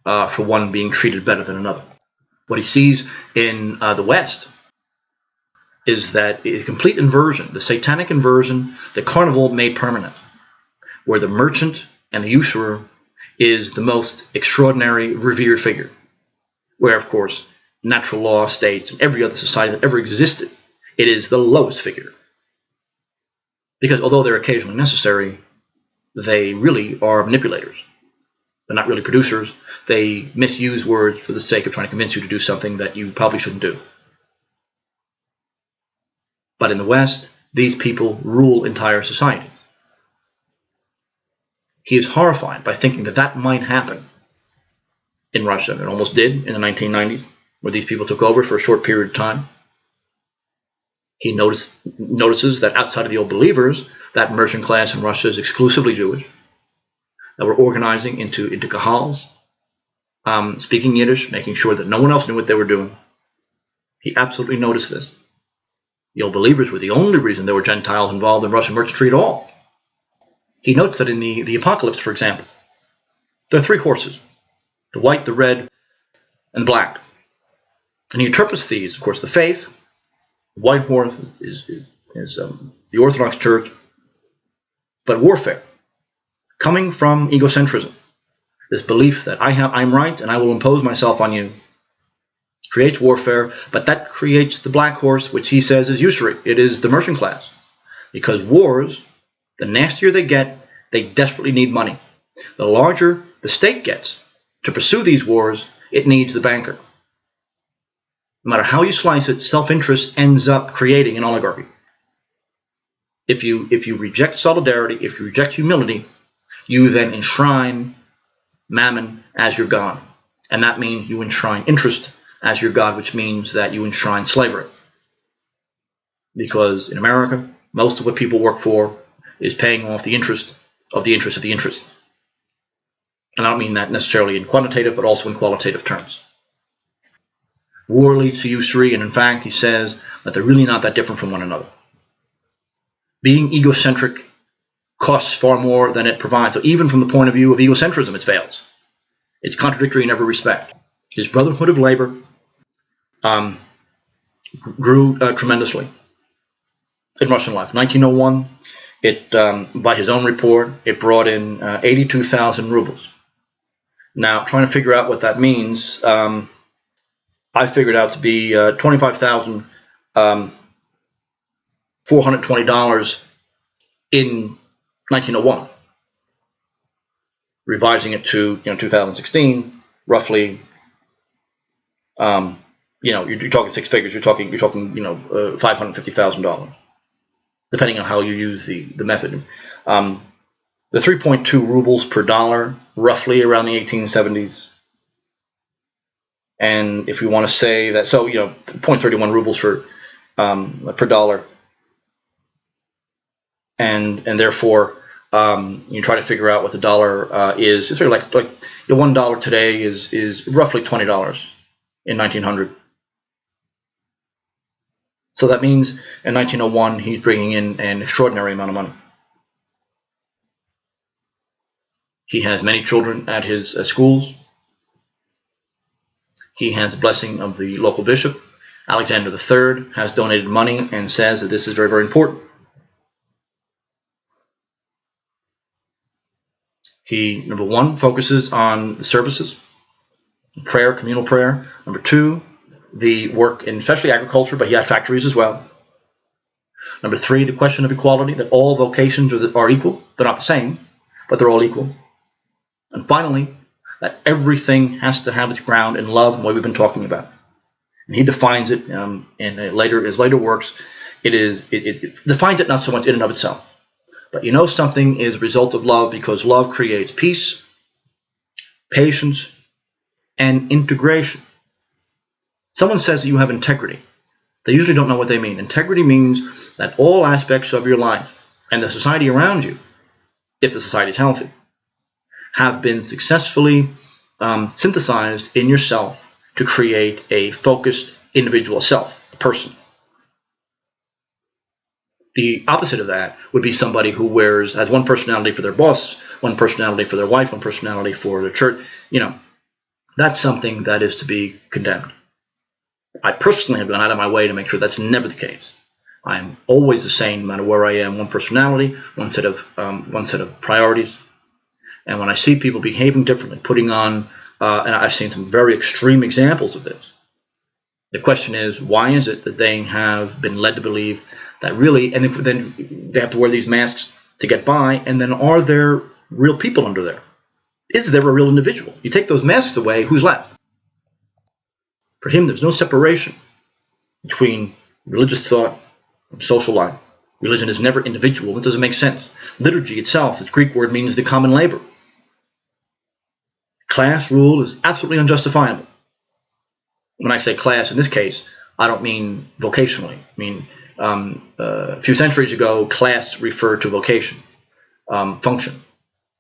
for one being treated better than another. What he sees in the West is that a complete inversion, the satanic inversion, the carnival made permanent, where the merchant and the usurer is the most extraordinary, revered figure, where, of course, natural law states and every other society that ever existed, it is the lowest figure. Because although they're occasionally necessary, they really are manipulators. They're not really producers. They misuse words for the sake of trying to convince you to do something that you probably shouldn't do. But in the West, these people rule entire societies. He is horrified by thinking that that might happen in Russia. It almost did in the 1990s, where these people took over for a short period of time. He notices that outside of the old believers, that merchant class in Russia is exclusively Jewish, that were organizing into kahals, speaking Yiddish, making sure that no one else knew what they were doing. He absolutely noticed this. The old believers were the only reason there were Gentiles involved in Russian merchantry at all. He notes that in the Apocalypse, for example, there are three horses, the white, the red, and the black. And he interprets these, of course, the faith. The white horse is the Orthodox Church, but warfare, coming from egocentrism, this belief that I'm right and I will impose myself on you, creates warfare, but that creates the black horse, which he says is usury. It is the merchant class, because wars, the nastier they get, they desperately need money. The larger the state gets to pursue these wars, it needs the banker. No matter how you slice it, self-interest ends up creating an oligarchy. If you reject solidarity, if you reject humility, you then enshrine mammon as your god. And that means you enshrine interest as your god, which means that you enshrine slavery. Because in America, most of what people work for is paying off the interest of the interest of the interest. And I don't mean that necessarily in quantitative, but also in qualitative terms. War leads to usury, and in fact, he says that they're really not that different from one another. Being egocentric costs far more than it provides. So even from the point of view of egocentrism, it fails. It's contradictory in every respect. His Brotherhood of Labor grew tremendously in Russian life. 1901, by his own report, it brought in 82,000 rubles. Now, trying to figure out what that means, I figured out to be $25,420 in 1901. Revising it to 2016, roughly. You're talking six figures. You're talking $550,000, depending on how you use the method. The 3.2 rubles per dollar, roughly around the 1870s. And if we want to say that, 0.31 rubles per dollar, and therefore you try to figure out what the dollar is. It's sort of like $1 today is roughly $20 in 1900. So that means in 1901 he's bringing in an extraordinary amount of money. He has many children at his schools. He has the blessing of the local bishop. Alexander III has donated money and says that this is very, very important. He, number one, focuses on the services, prayer, communal prayer. Number two, the work in especially agriculture, but he had factories as well. Number three, the question of equality, that all vocations are equal. They're not the same, but they're all equal. And finally, that everything has to have its ground in love, and what we've been talking about. And he defines it in his later works. It defines it not so much in and of itself, but something is a result of love because love creates peace, patience, and integration. Someone says that you have integrity. They usually don't know what they mean. Integrity means that all aspects of your life and the society around you, if the society is healthy, have been successfully synthesized in yourself to create a focused individual self, a person. The opposite of that would be somebody who has one personality for their boss, one personality for their wife, one personality for their church. That's something that is to be condemned. I personally have gone out of my way to make sure that's never the case. I'm always the same no matter where I am, one personality, one set of priorities. And when I see people behaving differently, putting on, and I've seen some very extreme examples of this, the question is, why is it that they have been led to believe that really, and then they have to wear these masks to get by, and then are there real people under there? Is there a real individual? You take those masks away, who's left? For him, there's no separation between religious thought and social life. Religion is never individual. It doesn't make sense. Liturgy itself, its Greek word, means the common labor. Class rule is absolutely unjustifiable. When I say class, in this case, I don't mean vocationally. I mean, a few centuries ago, class referred to vocation, function.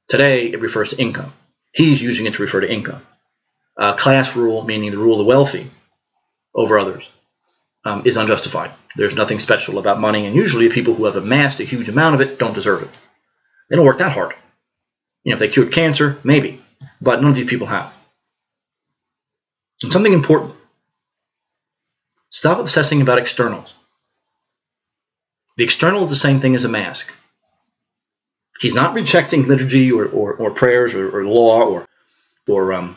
Today, it refers to income. He's using it to refer to income. Class rule, meaning the rule of the wealthy over others, is unjustified. There's nothing special about money, and usually people who have amassed a huge amount of it don't deserve it. They don't work that hard. If they cured cancer, maybe, but none of these people have. And something important. Stop obsessing about externals. The external is the same thing as a mask. He's not rejecting liturgy or prayers or law or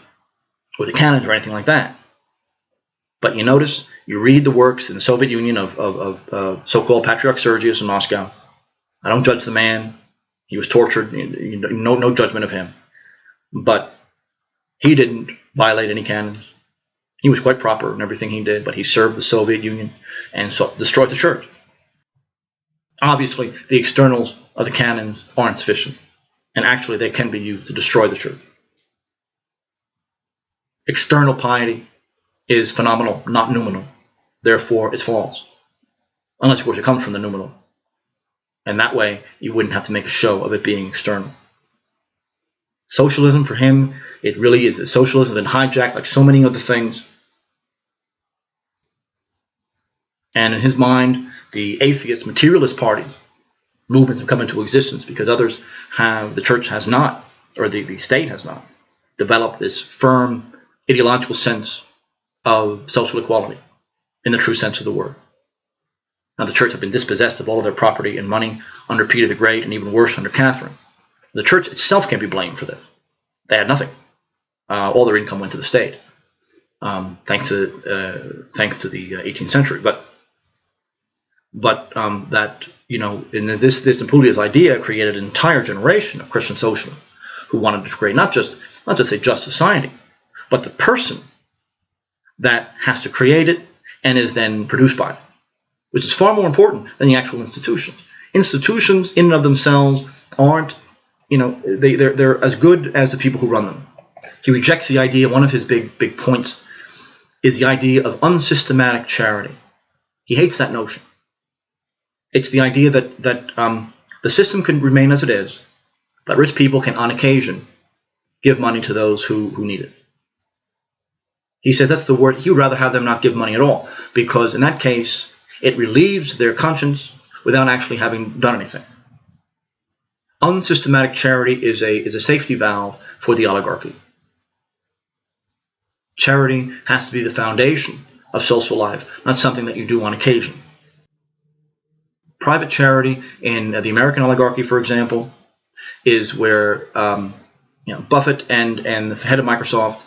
the canons or anything like that. But you notice, you read the works in the Soviet Union of so-called Patriarch Sergius in Moscow. I don't judge the man. He was tortured. No judgment of him. But he didn't violate any canons. He was quite proper in everything he did, but he served the Soviet Union and destroyed the church. Obviously, the externals of the canons aren't sufficient, and actually they can be used to destroy the church. External piety is phenomenal, not noumenal. Therefore, it's false. Unless, of course, it comes from the noumenal. And that way, you wouldn't have to make a show of it being external. Socialism, for him, it really is. Socialism has been hijacked like so many other things. And in his mind, the atheist, materialist parties, movements have come into existence because the church has not, or the state has not, developed this firm ideological sense of social equality in the true sense of the word. Now, the church have been dispossessed of all of their property and money under Peter the Great, and even worse under Catherine. The church itself can't be blamed for this. They had nothing. All their income went to the state. thanks to the 18th century. But that, in this Neplyuev's idea created an entire generation of Christian socialists who wanted to create not just a just society, but the person that has to create it and is then produced by it, which is far more important than the actual institutions. Institutions in and of themselves aren't, they're as good as the people who run them. He rejects the idea. One of his big points is the idea of unsystematic charity. He hates that notion. It's the idea that the system can remain as it is, but rich people can, on occasion, give money to those who need it. He says that's the word. He would rather have them not give money at all, because in that case, it relieves their conscience without actually having done anything. Unsystematic charity is a safety valve for the oligarchy. Charity has to be the foundation of social life, not something that you do on occasion. Private charity in the American oligarchy, for example, is where Buffett and the head of Microsoft,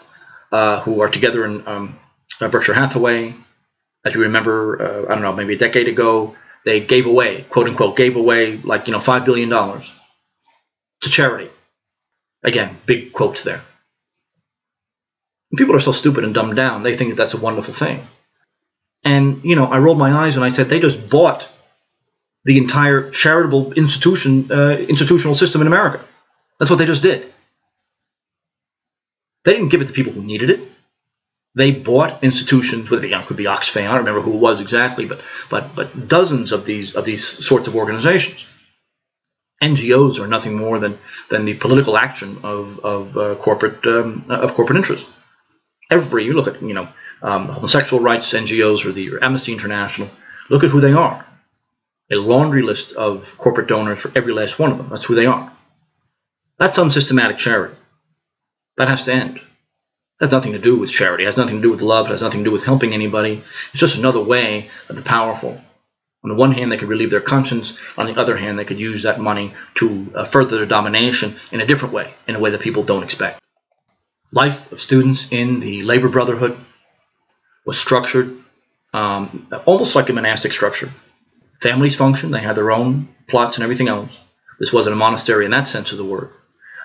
who are together in Berkshire Hathaway, as you remember, I don't know, maybe a decade ago, they gave away, quote unquote, like $5 billion to charity. Again, big quotes there. And people are so stupid and dumbed down, they think that that's a wonderful thing. And I rolled my eyes and I said, they just bought the entire charitable institutional system in America. That's what they just did. They didn't give it to people who needed it. They bought institutions with, it could be Oxfam, I don't remember who it was exactly, but dozens of these sorts of organizations. NGOs are nothing more than the political action of corporate interests. You look at homosexual rights NGOs or Amnesty International. Look at who they are. A laundry list of corporate donors for every last one of them. That's who they are. That's unsystematic charity. That has to end. It has nothing to do with charity. It has nothing to do with love. It has nothing to do with helping anybody. It's just another way that the powerful, on the one hand, they could relieve their conscience. On the other hand, they could use that money to further their domination in a different way, in a way that people don't expect. Life of students in the Labor Brotherhood was structured almost like a monastic structure. Families functioned. They had their own plots and everything else. This wasn't a monastery in that sense of the word,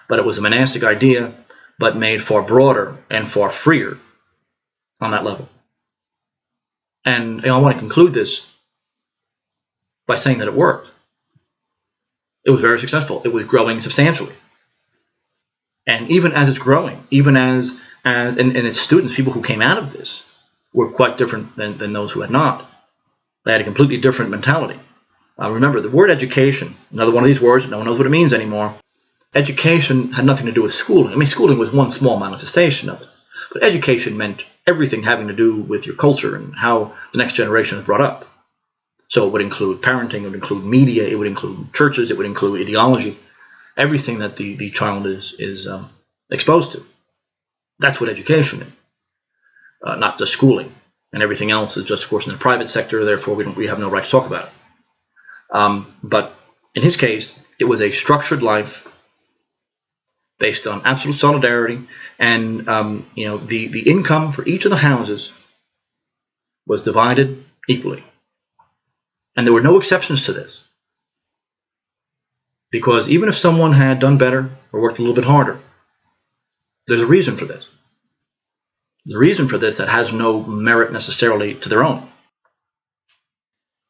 but it was a monastic idea, but made far broader and far freer on that level. And I want to conclude this by saying that it worked. It was very successful. It was growing substantially. And even as it's growing, even as its students, people who came out of this, were quite different than those who had not. They had a completely different mentality. Remember, the word education, another one of these words, no one knows what it means anymore. Education had nothing to do with schooling. I mean, schooling was one small manifestation of it. But education meant everything having to do with your culture and how the next generation is brought up. So it would include parenting, it would include media, it would include churches, it would include ideology, everything that the child is exposed to. That's what education is, not just schooling. And everything else is just, of course, in the private sector, therefore we have no right to talk about it. But in his case, it was a structured life based on absolute solidarity, and the income for each of the houses was divided equally. And there were no exceptions to this. Because even if someone had done better or worked a little bit harder, there's a reason for this. There's a reason for this that has no merit necessarily to their own.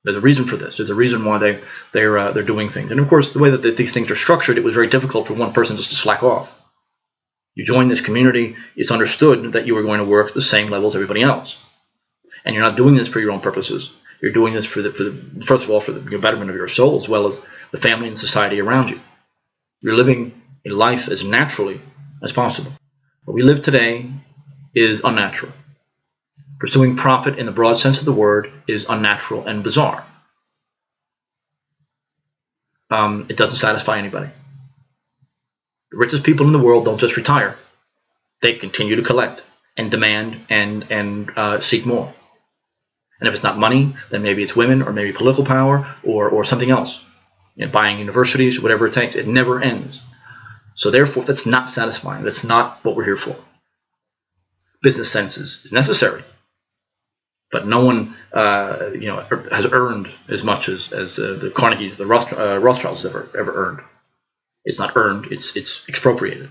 There's a reason for this. There's a reason why they're doing things. And of course, the way that these things are structured, it was very difficult for one person just to slack off. You join this community, it's understood that you are going to work at the same level as everybody else. And you're not doing this for your own purposes. You're doing this for first of all, for the betterment of your soul, as well as the family and society around you. You're living a life as naturally as possible. What we live today is unnatural. Pursuing profit in the broad sense of the word is unnatural and bizarre. It doesn't satisfy anybody. The richest people in the world don't just retire. They continue to collect and demand and seek more. And if it's not money, then maybe it's women or maybe political power or something else. Buying universities, whatever it takes. It never ends. So therefore, that's not satisfying. That's not what we're here for. business sense is necessary. But no one, has earned as much as the Carnegies, the Rothschilds ever earned. It's not earned; it's expropriated.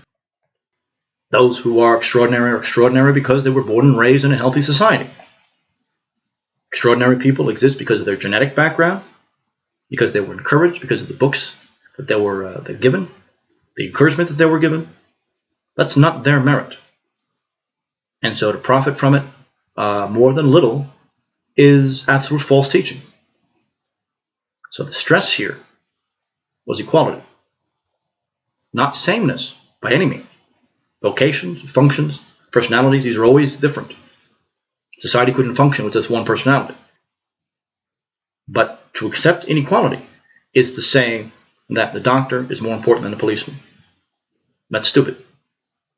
Those who are extraordinary because they were born and raised in a healthy society. Extraordinary people exist because of their genetic background, because they were encouraged, because of the books that they were given, the encouragement that they were given. That's not their merit. And so to profit from it more than little is absolute false teaching. So the stress here was equality, not sameness by any means. Vocations, functions, personalities, these are always different. Society couldn't function with just one personality. But to accept inequality is to say that the doctor is more important than the policeman. That's stupid.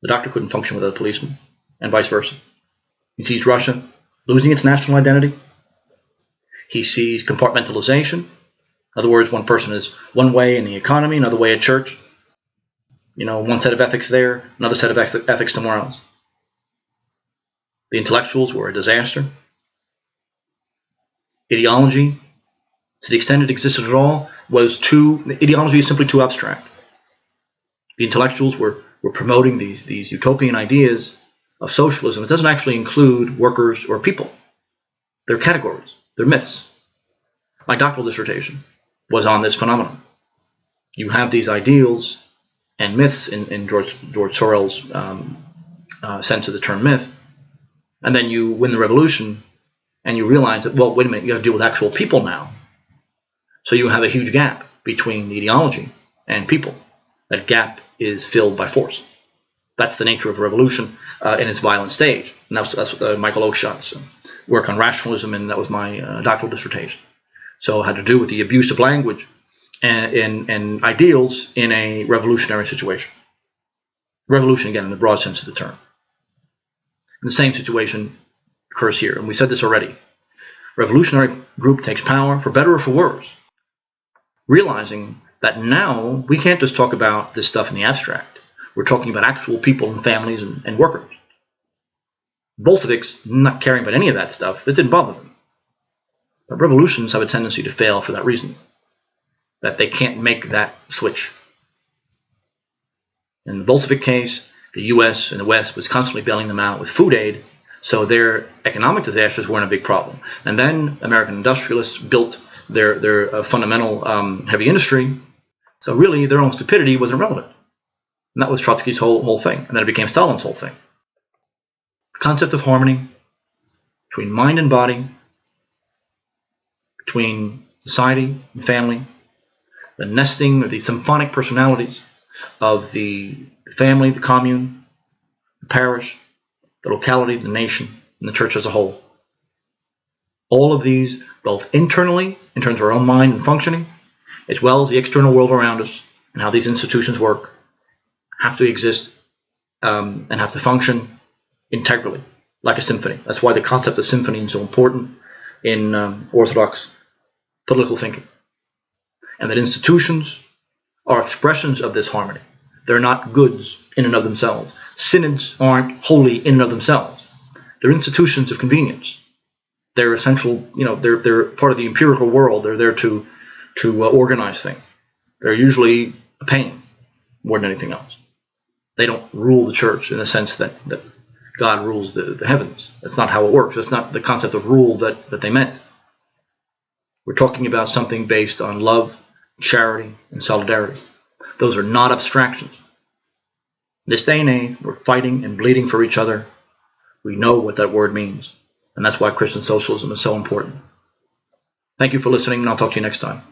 The doctor couldn't function without a policeman, and vice versa. He sees Russia losing its national identity. He sees compartmentalization. In other words, one person is one way in the economy, another way at church. One set of ethics there, another set of ethics somewhere else. The intellectuals were a disaster. Ideology, to the extent it existed at all, ideology is simply too abstract. The intellectuals were promoting these utopian ideas of socialism. It doesn't actually include workers or people. They're categories. They're myths. My doctoral dissertation was on this phenomenon. You have these ideals and myths in George Sorel's sense of the term myth, and then you win the revolution, and you realize that, well, wait a minute, you have to deal with actual people now. So you have a huge gap between the ideology and people. That gap is filled by force. That's the nature of a revolution in its violent stage. And that's Michael Oakeshott's work on rationalism, and that was my doctoral dissertation. So it had to do with the abuse of language and ideals in a revolutionary situation. Revolution, again, in the broad sense of the term. And the same situation occurs here, and we said this already. Revolutionary group takes power, for better or for worse, realizing that now we can't just talk about this stuff in the abstract. We're talking about actual people and families and workers. Bolsheviks, not caring about any of that stuff, that didn't bother them. But revolutions have a tendency to fail for that reason, that they can't make that switch. In the Bolshevik case, the U.S. and the West was constantly bailing them out with food aid, so their economic disasters weren't a big problem. And then American industrialists built their fundamental heavy industry, so really their own stupidity wasn't relevant. And that was Trotsky's whole thing, and then it became Stalin's whole thing. The concept of harmony between mind and body, between society and family, the nesting or the symphonic personalities of the family, the commune, the parish, the locality, the nation, and the church as a whole. All of these, both internally, in terms of our own mind and functioning, as well as the external world around us and how these institutions work, have to exist and have to function integrally, like a symphony. That's why the concept of symphony is so important in Orthodox political thinking. And that institutions are expressions of this harmony. They're not goods in and of themselves. Synods aren't holy in and of themselves. They're institutions of convenience. They're essential, they're part of the empirical world. They're there to organize things. They're usually a pain more than anything else. They don't rule the church in the sense that God rules the heavens. That's not how it works. That's not the concept of rule that they meant. We're talking about something based on love, charity, and solidarity. Those are not abstractions. In this day and age, we're fighting and bleeding for each other. We know what that word means. And that's why Christian socialism is so important. Thank you for listening, and I'll talk to you next time.